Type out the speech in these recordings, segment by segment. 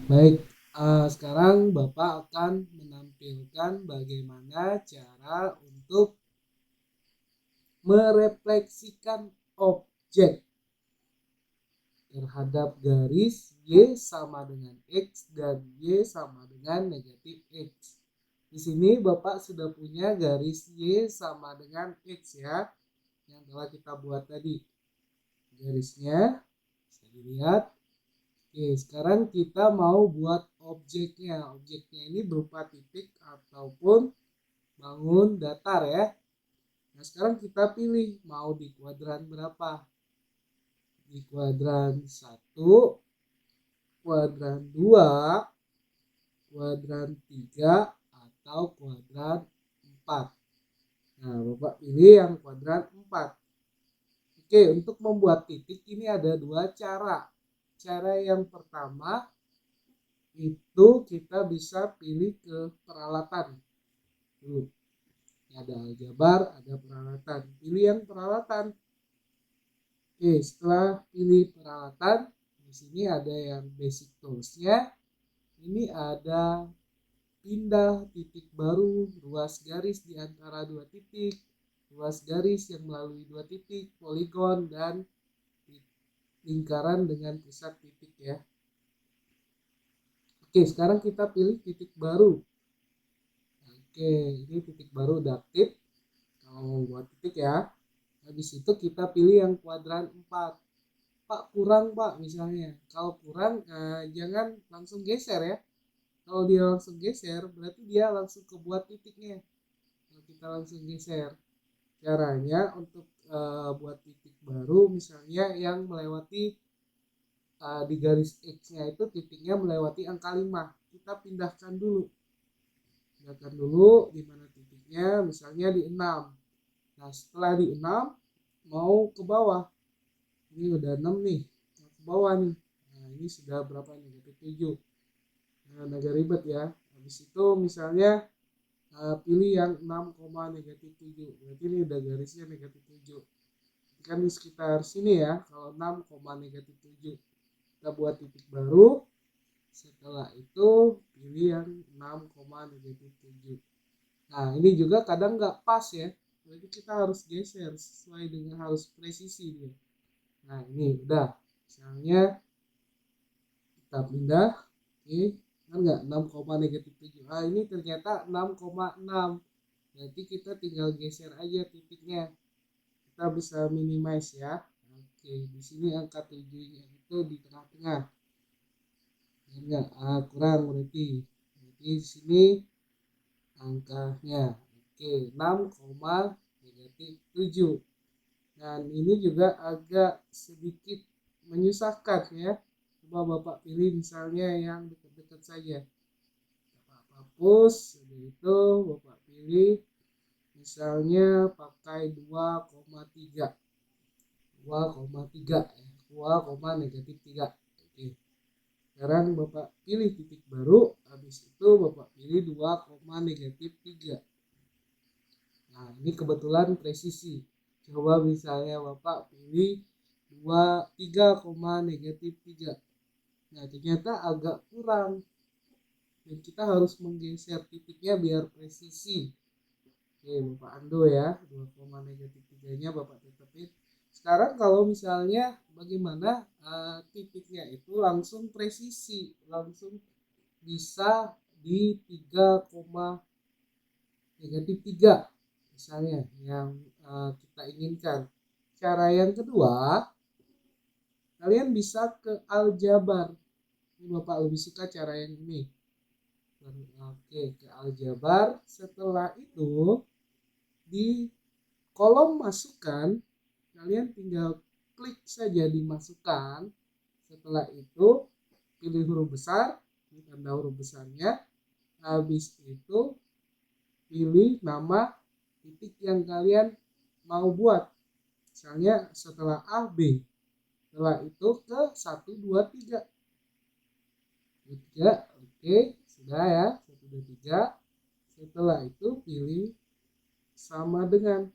Baik, sekarang Bapak akan menampilkan bagaimana cara untuk merefleksikan objek terhadap garis Y sama dengan X dan Y sama dengan negatif X. Di sini Bapak sudah punya garis Y sama dengan X ya, yang telah kita buat tadi. Garisnya bisa dilihat. Oke, sekarang kita mau buat objeknya. Objeknya ini berupa titik ataupun bangun datar ya. Nah, sekarang kita pilih mau di kuadran berapa. Di kuadran satu, kuadran 2, kuadran 3, atau kuadran 4. Nah, Bapak pilih yang kuadran 4. Oke, untuk membuat titik ini ada dua cara. Cara yang pertama itu kita bisa pilih ke peralatan dulu. Ada aljabar, ada peralatan. Pilih yang peralatan. Oke, setelah pilih peralatan, di sini ada yang basic tools-nya. Ini ada pindah titik baru, ruas garis di antara dua titik, ruas garis yang melalui dua titik, poligon, dan lingkaran dengan pusat titik ya. Oke, sekarang kita pilih titik baru. Oke, ini titik baru udah aktif. Kalau mau buat titik ya. Habis itu kita pilih yang kuadran 4. Pak kurang Pak misalnya. Kalau kurang jangan langsung geser ya. Kalau dia langsung geser berarti dia langsung kebuat titiknya. Kalau kita langsung geser. Caranya untuk buat titik baru misalnya yang melewati di garis X-nya itu titiknya melewati angka 5. Kita pindahkan dulu. Pindahkan dulu di mana titiknya misalnya di 6. Nah, setelah di 6 mau ke bawah. Ini udah 6 nih. Mau ke bawah nih. Nah, ini sudah berapa nih? Negatif 7. Nah, agak ribet ya. Habis itu misalnya pilih yang 6, negatif 7. Berarti ini udah garisnya negatif 7. Kan di sekitar sini ya. Kalau 6, negatif 7. Kita buat titik baru. Setelah itu pilih yang 6, negatif 7. Nah, ini juga kadang nggak pas ya. Berarti kita harus geser sesuai dengan harus presisi dia. Nah, ini udah. Misalnya kita pindah. Oke, kan nggak 6, negatif 7. Ah, ini ternyata 6,6. Berarti kita tinggal geser aja titiknya. Kita bisa minimize ya. Oke, di sini angka 7-nya itu di tengah-tengah. Enggak, kurang berarti. Berarti di sini angkanya. Oke, 6, negatif 7. Dan ini juga agak sedikit menyusahkan ya. Coba Bapak pilih misalnya yang dekat-dekat saja. Bapak hapus, setelah itu Bapak pilih misalnya pakai 2,3. 2,3 ya. 2, negatif 3. Oke. Sekarang Bapak pilih titik baru, habis itu Bapak pilih 2, negatif 3. Nah, ini kebetulan presisi. Coba misalnya Bapak pilih 3, negatif 3. Nah, ternyata agak kurang. Dan kita harus menggeser titiknya biar presisi. Oke, Bapak undo ya. 2, negatif 3-nya Bapak tetapin. Sekarang kalau misalnya bagaimana titiknya itu langsung presisi. Langsung bisa di 3, negatif 3 misalnya yang kita inginkan. Cara yang kedua, kalian bisa ke aljabar. Ini Bapak lebih suka cara yang ini. Oke, ke aljabar. Setelah itu di kolom masukan kalian tinggal klik saja di masukan. Setelah itu pilih huruf besar, ini tanda huruf besarnya. Habis itu pilih nama titik yang kalian mau buat. Misalnya setelah A, B. Setelah itu ke 1, 2, 3. 3, oke. Sudah ya, 1, 2, 3. Setelah itu pilih sama dengan.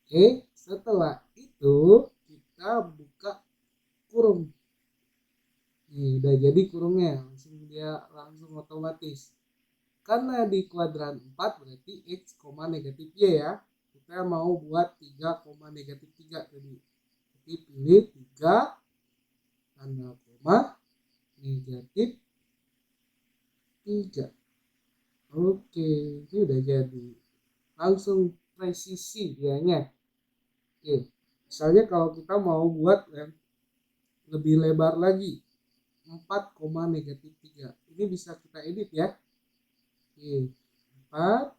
Oke, setelah itu kita buka kurung. Nih udah jadi kurungnya, langsung otomatis. Karena di kuadran 4 berarti X, negatif Y ya. Kita mau buat 3, negatif 3 tadi. Jadi pilih 3 tanda koma negatif 3. Oke, ini udah jadi. Langsung presisi dianya. Oke, misalnya kalau kita mau buat yang lebih lebar lagi, 4, negatif 3. Ini bisa kita edit ya. Oke, 4,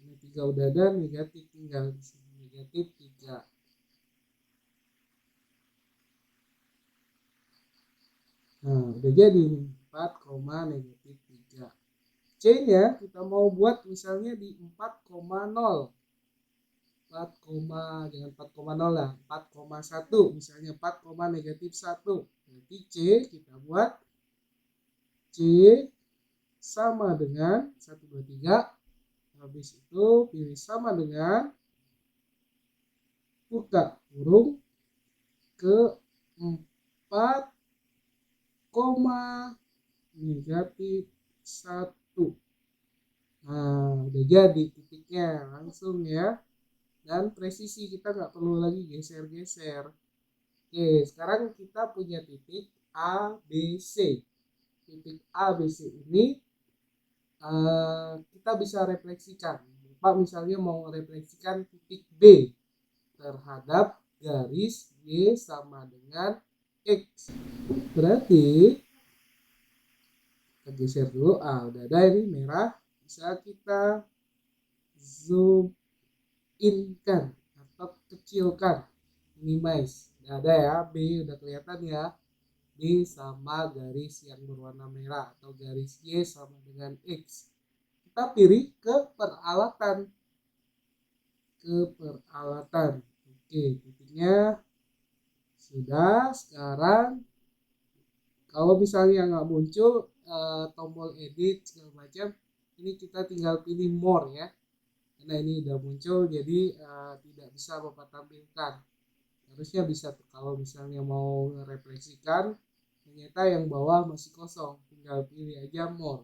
ini 3 udah ada, negatif tinggal di sini, negatif 3. Nah, udah jadi nih, 4, negatif 3. C-nya kita mau buat misalnya di 4,0. 4, jangan 4,0 lah, 4,1 misalnya, 4, negatif 1. Berarti C kita buat C sama dengan 1, 2, 3. Habis itu pilih sama dengan, buka kurung, ke 4, negatif 1. Nah, udah jadi titiknya langsung ya. Dan presisi, kita nggak perlu lagi geser-geser. Oke, sekarang kita punya titik A, B, C. Titik A, B, C ini kita bisa refleksikan. Pak misalnya mau refleksikan titik B terhadap garis Y sama dengan X. Berarti kita geser dulu. Udah ada ini merah. Bisa kita zoom in kan atau kecilkan, minimize. Udah ada ya, B udah kelihatan ya. B sama garis yang berwarna merah atau garis Y sama dengan X. Kita pilih ke peralatan. Oke, titiknya sudah. Sekarang kalau misalnya nggak muncul tombol edit segala macam, ini kita tinggal pilih more ya. Karena ini udah muncul, jadi tidak bisa Bapak tampilkan. Harusnya bisa tuh, kalau misalnya mau refleksikan ternyata yang bawah masih kosong, tinggal pilih aja more.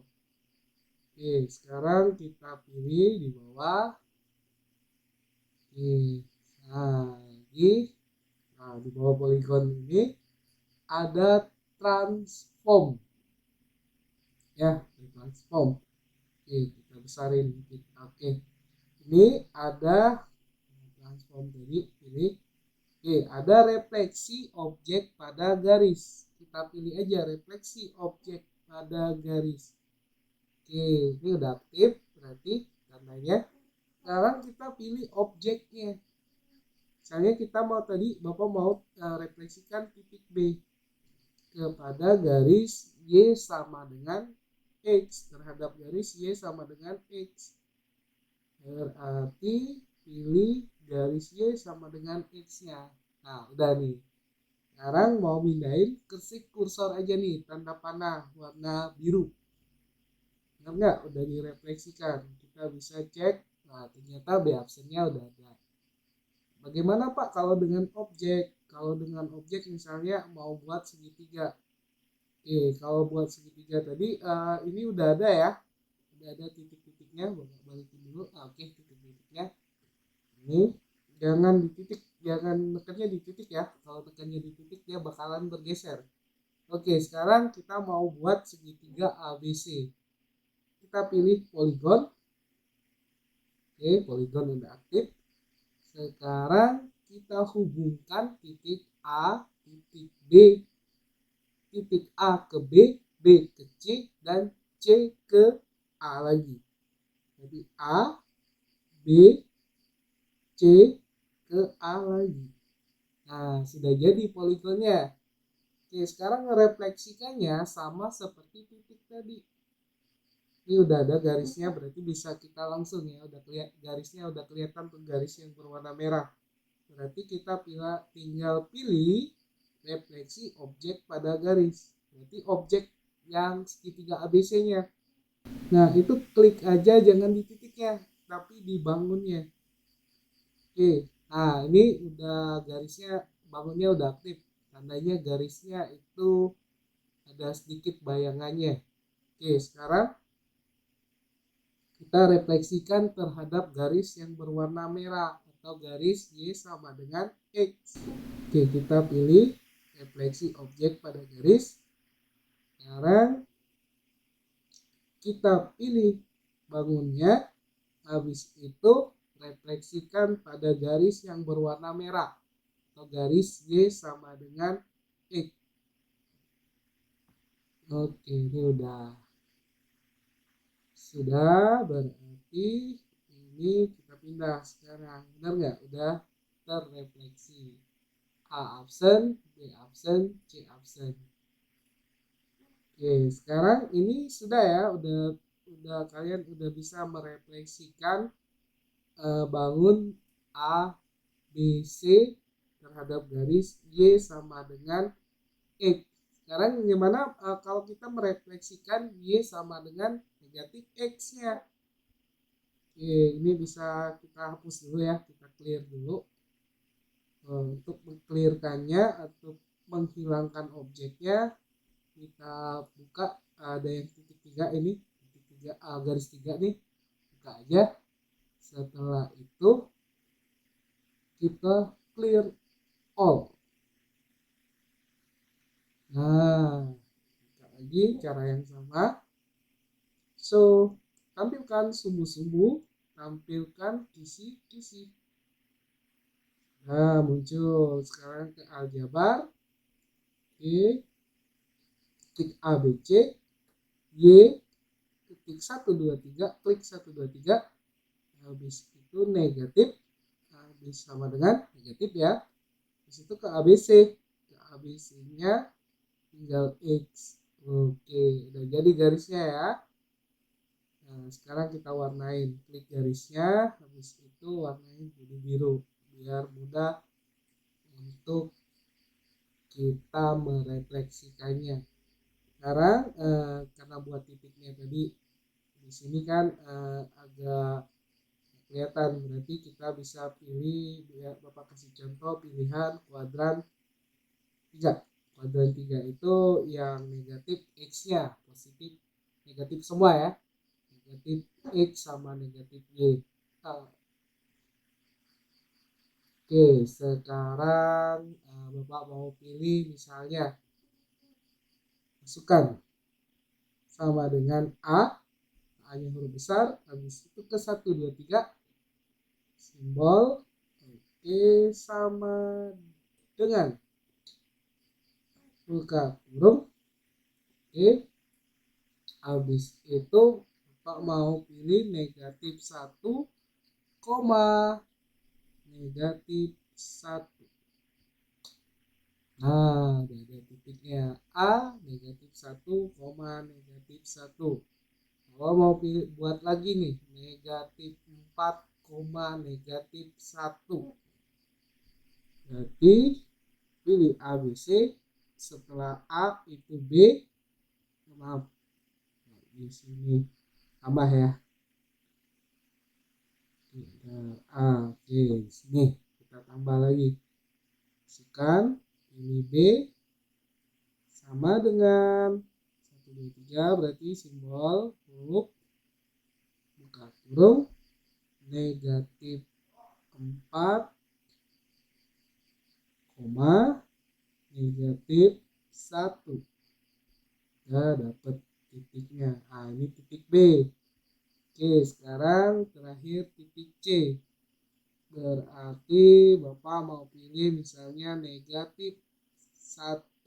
Oke, sekarang kita pilih di bawah. Oke, nah di bawah polygon ini ada transform ya, transform. Oke, kita besarin dikit. Oke, ini ada transform tadi, pilih. Oke, ada refleksi objek pada garis. Kita pilih aja refleksi objek pada garis. Oke, ini udah aktif, berarti tandanya. Sekarang kita pilih objeknya. Misalnya kita mau tadi, Bapak mau refleksikan titik B kepada garis Y sama dengan X, terhadap garis Y sama dengan X. Berarti pilih garis Y sama dengan X-nya. Nah, udah nih. Sekarang mau pindahin, ketik kursor aja nih, tanda panah warna biru. Benar nggak? Udah direfleksikan. Kita bisa cek. Nah, ternyata B absennya udah ada. Bagaimana Pak kalau dengan objek? Kalau dengan objek misalnya mau buat segitiga. Oke, kalau buat segitiga tadi ini udah ada ya. Udah ada titik-titiknya. Balikin dulu. Oke, titik-titiknya. Ini jangan tekannya di titik ya. Kalau tekannya di titik dia bakalan bergeser. Oke, sekarang kita mau buat segitiga ABC. Kita pilih polygon. Oke, polygon udah aktif. Sekarang kita hubungkan titik A, titik B, titik A ke B, B ke C, dan C ke A lagi. Jadi A, B, C ke A lagi. Nah, sudah jadi poligonnya. Oke, sekarang merefleksikannya sama seperti titik tadi. Ini udah ada garisnya, berarti bisa kita langsung ya, udah kelihatan garisnya, udah kelihatan tuh garis yang berwarna merah. Berarti kita tinggal pilih refleksi objek pada garis. Berarti objek yang segitiga ABC-nya. Nah, itu klik aja, jangan di titiknya, tapi di bangunnya. Oke, nah ini udah garisnya, bangunnya udah aktif. tandanya garisnya itu ada sedikit bayangannya. Oke, sekarang kita refleksikan terhadap garis yang berwarna merah atau garis Y sama dengan X. Oke, kita pilih refleksi objek pada garis. Sekarang kita pilih bangunnya, habis itu refleksikan pada garis yang berwarna merah atau garis Y sama dengan X. Oke, ini sudah berarti ini kita pindah sekarang. Benar nggak? Udah terrefleksi. A absen, B absen, C absen. Oke, sekarang ini sudah ya, udah kalian udah bisa merefleksikan bangun A, B, C terhadap garis Y sama dengan X. Sekarang gimana kalau kita merefleksikan Y sama dengan negatif X-nya? Oke, ini bisa kita hapus dulu ya, kita clear dulu. Untuk mengclearkannya atau menghilangkan objeknya, kita buka ada yang titik 3 ini, titik 3 garis 3 nih, buka aja. Setelah itu kita clear all. Nah, buka lagi cara yang sama. So, tampilkan sumbu-sumbu, tampilkan kisi-kisi. Nah, muncul sekarang ke aljabar. Oke, klik ABC, Y, ketik 1, 2, 3, klik 1, 2, 3, habis itu negatif, habis sama dengan negatif ya, habis itu ke ABC, ke ABC-nya tinggal X. Oke, udah jadi garisnya ya. Nah, sekarang kita warnain, klik garisnya, habis itu warnain jadi biru, biar mudah untuk kita merefleksikannya. Sekarang karena buat titiknya tadi di sini kan agak kelihatan, berarti kita bisa pilih, ya Bapak kasih contoh pilihan kuadran 3. Kuadran 3 itu yang negatif X-nya, positif negatif semua ya. Negatif X sama negatif Y. Oke, sekarang Bapak mau pilih misalnya masukkan sama dengan A-nya huruf besar, habis itu ke 1, 2, 3, simbol, oke, sama dengan buka kurung, oke, habis itu Bapak mau pilih negatif 1, negatif 1. Nah, udah ada titiknya. A, negatif 1, negatif 1. Kalau mau pilih, buat lagi nih, negatif 4, negatif 1. Berarti pilih ABC, setelah A itu B. Maaf, di sini tambah ya. Oke, di sini kita tambah lagi. Masukkan, pilih B. Sama dengan 1, 2, 3, berarti simbol huruf buka kurung negatif 4, negatif 1. Nah, dapat titiknya. Nah, ini titik B. Oke, sekarang terakhir titik C. Berarti Bapak mau pilih misalnya negatif 1,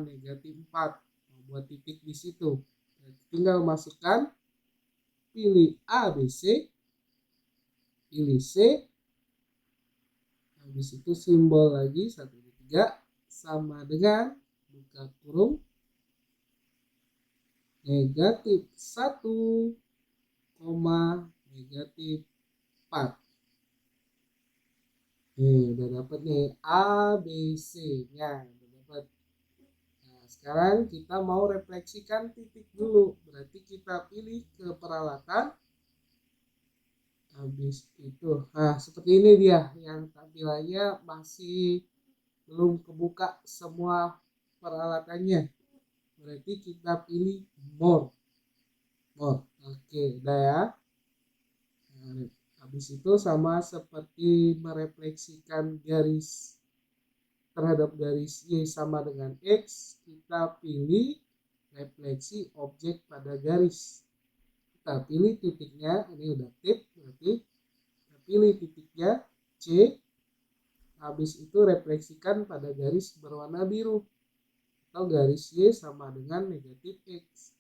negatif 4. Buat titik di situ. Tinggal masukkan, pilih A, B, C, pilih C, habis itu simbol lagi 1, 2, 3 sama dengan buka kurung negatif 1, negatif 4. Nih, udah dapat nih A, B, C nya udah dapat. Nah, sekarang kita mau refleksikan titik dulu, berarti kita pilih ke peralatan, habis itu nah seperti ini dia yang tampilannya masih belum kebuka semua peralatannya. Berarti kita pilih more. Oke, udah ya. Nah, habis itu sama seperti merefleksikan garis terhadap garis Y sama dengan X, kita pilih refleksi objek pada garis. Kita pilih titiknya, ini udah tip, berarti kita pilih titiknya C, habis itu refleksikan pada garis berwarna biru atau garis Y sama dengan negatif X.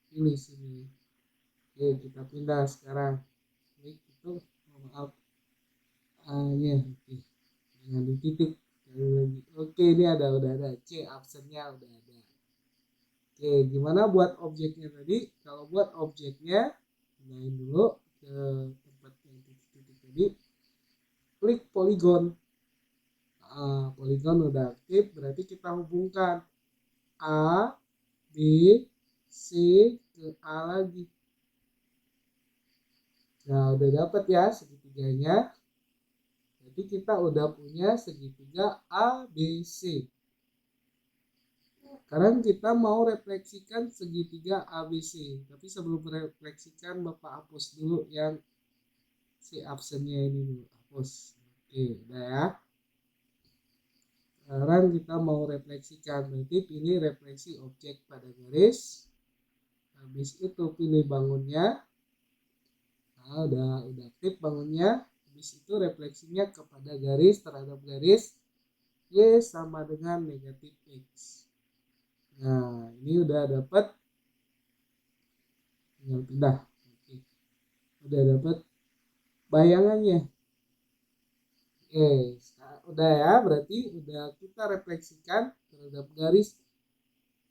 Pilih sini. Oke, kita pindah sekarang. Ini itu, maaf, ya, oke. Jangan di titik. Oke, ini udah ada C, absennya udah ada. Oke, gimana buat objeknya tadi? Kalau buat objeknya, pindahin dulu ke tempat yang titik-titik tadi. Klik poligon. Poligon udah aktif, berarti kita hubungkan A, B, C ke A lagi. Nah, udah dapat ya segitiganya. Jadi kita udah punya segitiga ABC. Sekarang kita mau refleksikan segitiga ABC. Tapi sebelum refleksikan, Bapak hapus dulu yang si absennya ini dulu. Hapus. Oke, udah ya. Sekarang kita mau refleksikan. Berarti pilih refleksi objek pada garis. Habis itu pilih bangunnya. Nah, udah aktif bangunnya. Habis itu refleksinya kepada garis terhadap garis Y sama dengan negatif X. Nah, ini udah dapat, tinggal pindah. Oke. Udah dapat bayangannya. Oke, udah ya, berarti udah kita refleksikan terhadap garis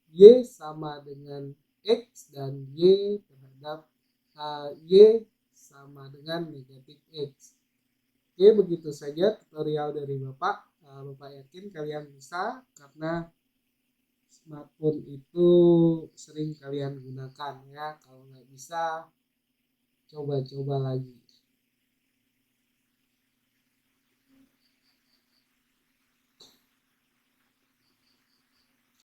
Y sama dengan X dan Y terhadap Y sama dengan negatif X. Oke, begitu saja tutorial dari Bapak. Bapak yakin kalian bisa karena smartphone itu sering kalian gunakan ya. Kalau nggak bisa, coba-coba lagi.